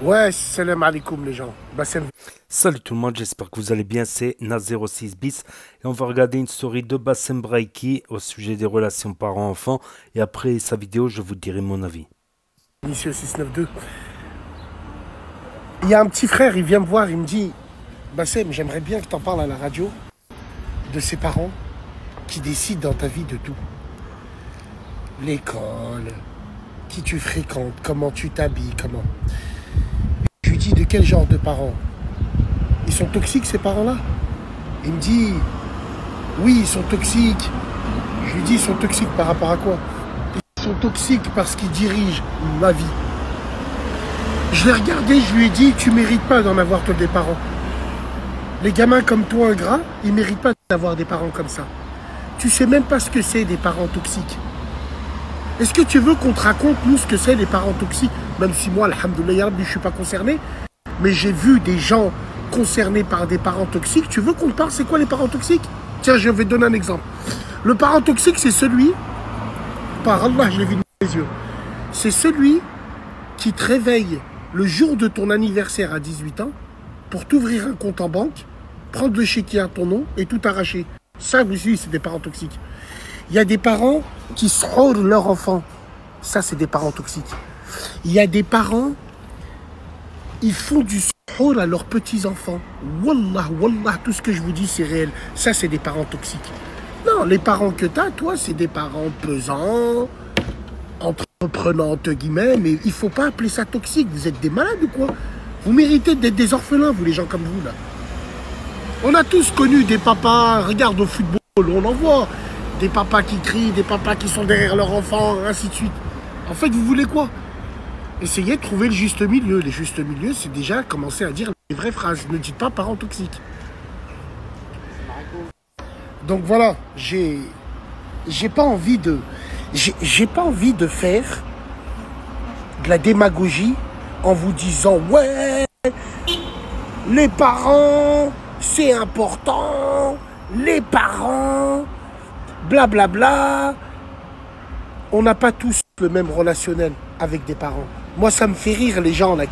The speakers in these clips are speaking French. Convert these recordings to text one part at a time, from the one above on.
Ouais, salam alaikum les gens. Bassem. Salut tout le monde, j'espère que vous allez bien, c'est Na06 bis et on va regarder une story de Bassem Braiki au sujet des relations parents-enfants et après sa vidéo je vous dirai mon avis. Monsieur 692. Il y a un petit frère, il vient me voir, il me dit Bassem, j'aimerais bien que tu en parles à la radio de ses parents qui décident dans ta vie de tout. L'école, qui tu fréquentes, comment tu t'habilles, comment. Je lui dis de quel genre de parents? Ils sont toxiques ces parents-là? Il me dit oui, ils sont toxiques. Je lui dis ils sont toxiques par rapport à quoi? Ils sont toxiques parce qu'ils dirigent ma vie. Je l'ai regardé, je lui ai dit tu mérites pas d'en avoir toi des parents. Les gamins comme toi ingrats, ils méritent pas d'avoir des parents comme ça. Tu sais même pas ce que c'est des parents toxiques. Est-ce que tu veux qu'on te raconte nous ce que c'est les parents toxiques? Même si moi, alhamdoulilah, ya Rabbi, je suis pas concerné, mais j'ai vu des gens concernés par des parents toxiques. Tu veux qu'on te parle c'est quoi les parents toxiques? Tiens, je vais te donner un exemple. Le parent toxique, c'est celui, par Allah, je l'ai vu dans les yeux, c'est celui qui te réveille le jour de ton anniversaire à 18 ans pour t'ouvrir un compte en banque, prendre le chéquier à ton nom et tout arracher. Ça aussi, c'est des parents toxiques. Il y a des parents qui frôlent leur enfant. Ça, c'est des parents toxiques. Il y a des parents, ils font du frôle à leurs petits-enfants. Wallah, wallah, tout ce que je vous dis, c'est réel. Ça, c'est des parents toxiques. Non, les parents que tu as, toi, c'est des parents pesants, entreprenants, entre guillemets, mais il ne faut pas appeler ça toxique. Vous êtes des malades ou quoi? Vous méritez d'être des orphelins, vous, les gens comme vous, là. On a tous connu des papas, regarde au football, on en voit. Des papas qui crient, des papas qui sont derrière leur enfant, ainsi de suite. En fait, vous voulez quoi? Essayez de trouver le juste milieu. Le juste milieu, c'est déjà commencer à dire les vraies phrases. Ne dites pas parents toxiques. Donc voilà, j'ai pas envie de... J'ai pas envie de faire de la démagogie en vous disant « Ouais, les parents, c'est important, les parents... » Blablabla. Bla bla. On n'a pas tous le même relationnel avec des parents. Moi, ça me fait rire les gens là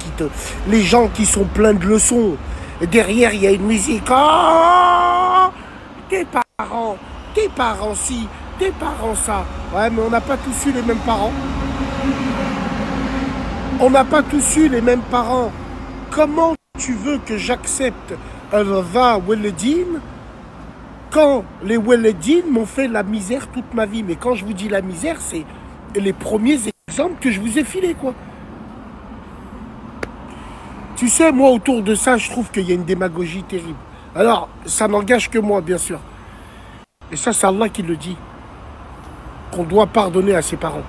les gens qui sont pleins de leçons. Et derrière, il y a une musique. Oh, tes parents ci, tes parents ça. Ouais, mais on n'a pas tous eu les mêmes parents. On n'a pas tous eu les mêmes parents. Comment tu veux que j'accepte un va Welledine quand les Welledine m'ont fait la misère toute ma vie? Mais quand je vous dis la misère, c'est les premiers exemples que je vous ai filés, quoi. Tu sais, moi, autour de ça, je trouve qu'il y a une démagogie terrible. Alors, ça n'engage que moi, bien sûr. Et ça, c'est Allah qui le dit. Qu'on doit pardonner à ses parents.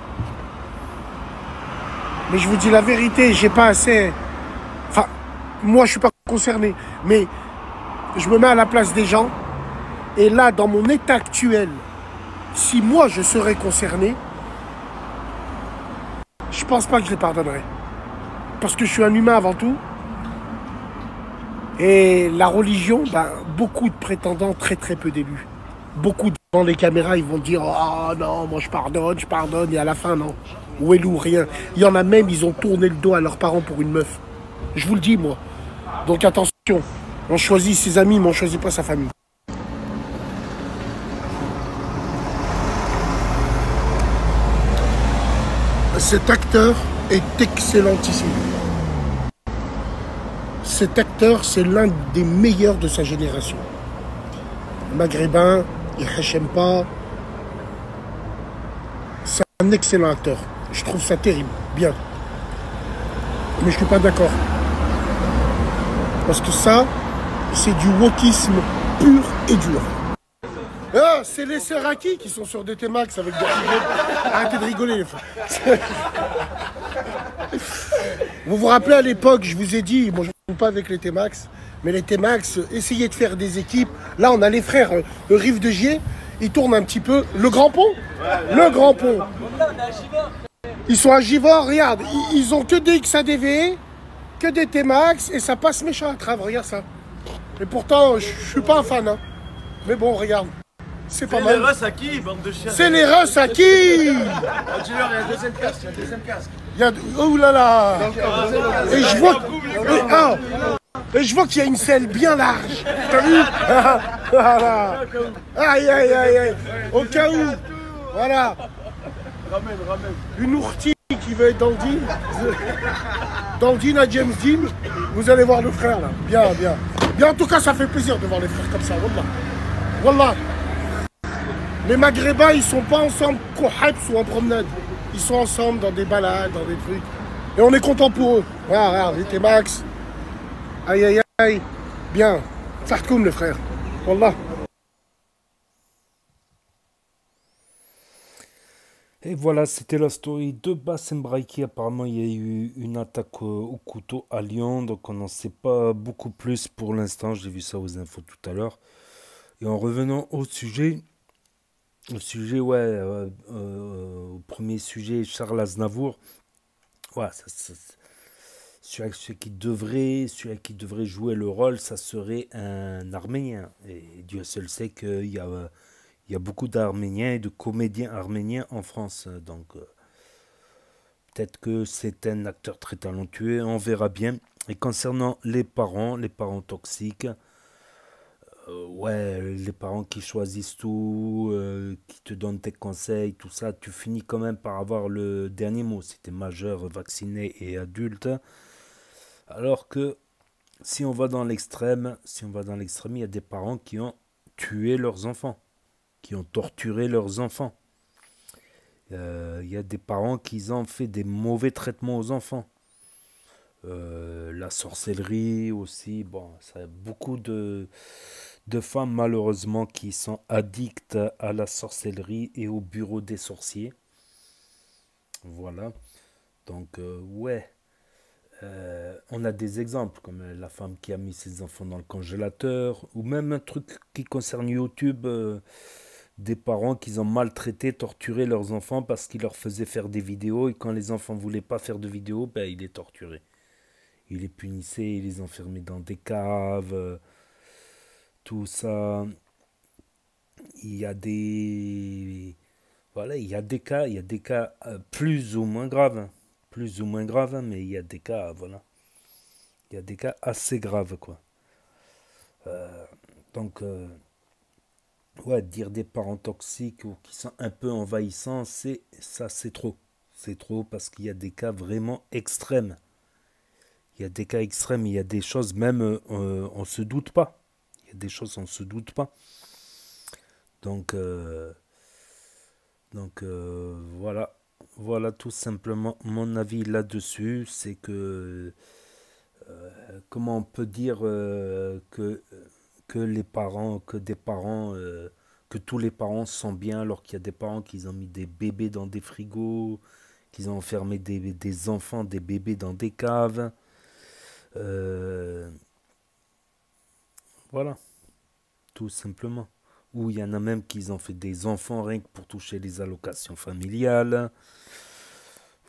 Mais je vous dis la vérité, j'ai pas assez... Enfin, moi, je suis pas concerné. Mais je me mets à la place des gens. Et là, dans mon état actuel, si moi je serais concerné, je pense pas que je les pardonnerais. Parce que je suis un humain avant tout. Et la religion, ben, beaucoup de prétendants, très très peu d'élus. Beaucoup devant les caméras, ils vont dire « Oh non, moi je pardonne, et à la fin, non. Ou élu, rien. » Il y en a même, ils ont tourné le dos à leurs parents pour une meuf. Je vous le dis, moi. Donc attention, on choisit ses amis, mais on ne choisit pas sa famille. Cet acteur est excellentissime. Cet acteur, c'est l'un des meilleurs de sa génération. Maghrébin, il ne pas. C'est un excellent acteur. Je trouve ça terrible, bien. Mais je ne suis pas d'accord. Parce que ça, c'est du wokisme pur et dur. Ah, c'est les Seraki qui sont sur DT Max avec des rigoles. Arrêtez de rigoler, les frères. Vous vous rappelez à l'époque, je vous ai dit, bon, je ne joue pas avec les T-Max, mais les T-Max, essayez de faire des équipes. Là, on a les frères, le Rive de Gier, ils tournent un petit peu. Le Grand Pont. Le Grand Pont. Ils sont à Givors, regarde. Ils ont que des XADV, que des T-Max, et ça passe méchant à travers, regarde ça. Et pourtant, je ne suis pas un fan. Hein. Mais bon, regarde. C'est pas mal. Les Russes à qui, bande de chiens? C'est les Russes à qui? Dis-leur, il y a un deuxième casque, Oh là là. Et je vois... Et je vois qu'il y a une selle bien large. T'as vu? Voilà. Aïe, aïe, aïe, aïe. Au cas où. Voilà. Une ourtie qui veut être dans le deal. Dans le deal à James Dean. Vous allez voir le frère là. Bien, bien. Bien, en tout cas, ça fait plaisir de voir les frères comme ça. Wallah. Wallah. Les Maghrébins, ils sont pas ensemble qu'au hype ou en promenade. Ils sont ensemble dans des balades, dans des trucs. Et on est content pour eux. Voilà, vite Max. Aïe, aïe, aïe. Bien. Ça recoum, les frères. Wallah. Et voilà, c'était la story de Bassem Braiki. Apparemment, il y a eu une attaque au couteau à Lyon, donc on n'en sait pas beaucoup plus pour l'instant. J'ai vu ça aux infos tout à l'heure. Et en revenant ouais, au premier sujet, Charles Aznavour. Ouais, celui qui devrait jouer le rôle, ça serait un Arménien. Et Dieu seul sait qu'il y a beaucoup d'Arméniens et de comédiens arméniens en France. Donc, peut-être que c'est un acteur très talentueux, on verra bien. Et concernant les parents toxiques, ouais, les parents qui choisissent tout, qui te donnent tes conseils, tout ça, tu finis quand même par avoir le dernier mot si tu es majeur, vacciné et adulte. Alors que si on va dans l'extrême, il y a des parents qui ont tué leurs enfants, qui ont torturé leurs enfants. Il y a des parents qui ont fait des mauvais traitements aux enfants. La sorcellerie aussi, bon, ça a beaucoup de femmes malheureusement qui sont addictes à la sorcellerie et au bureau des sorciers. Voilà. Donc, ouais. On a des exemples comme la femme qui a mis ses enfants dans le congélateur, ou même un truc qui concerne YouTube, des parents qui ont maltraité, torturé leurs enfants parce qu'ils leur faisaient faire des vidéos, et quand les enfants voulaient pas faire de vidéos, ben, ils les torturaient. Ils les punissaient, ils les enfermaient dans des caves, tout ça. Il y a des... Voilà, il y a des cas plus ou moins graves, hein. Plus ou moins graves, hein, mais il y a des cas, voilà. Il y a des cas assez graves, quoi. Donc, ouais, dire des parents toxiques ou qui sont un peu envahissants, c'est trop. C'est trop parce qu'il y a des cas vraiment extrêmes. Il y a des cas extrêmes, il y a des choses même, on se doute pas. Il y a des choses, on se doute pas. Donc, voilà. Voilà tout simplement mon avis là-dessus. C'est que, comment on peut dire que les parents, que tous les parents sont bien, alors qu'il y a des parents qui ont mis des bébés dans des frigos, qui ont enfermé des enfants, des bébés dans des caves. Euh, voilà, tout simplement. Ou il y en a même qui ont fait des enfants rien que pour toucher les allocations familiales.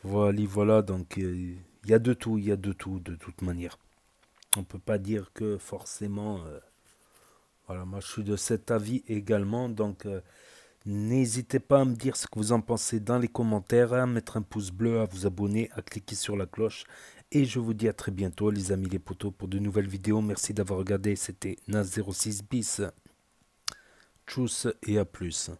Voilà, voilà, donc il y a de tout, il y a de tout, de toute manière. On peut pas dire que forcément... voilà, moi je suis de cet avis également, donc n'hésitez pas à me dire ce que vous en pensez dans les commentaires, à mettre un pouce bleu, à vous abonner, à cliquer sur la cloche. Et je vous dis à très bientôt les amis les potos pour de nouvelles vidéos. Merci d'avoir regardé, c'était Nas06 bis. Tchuss et à plus.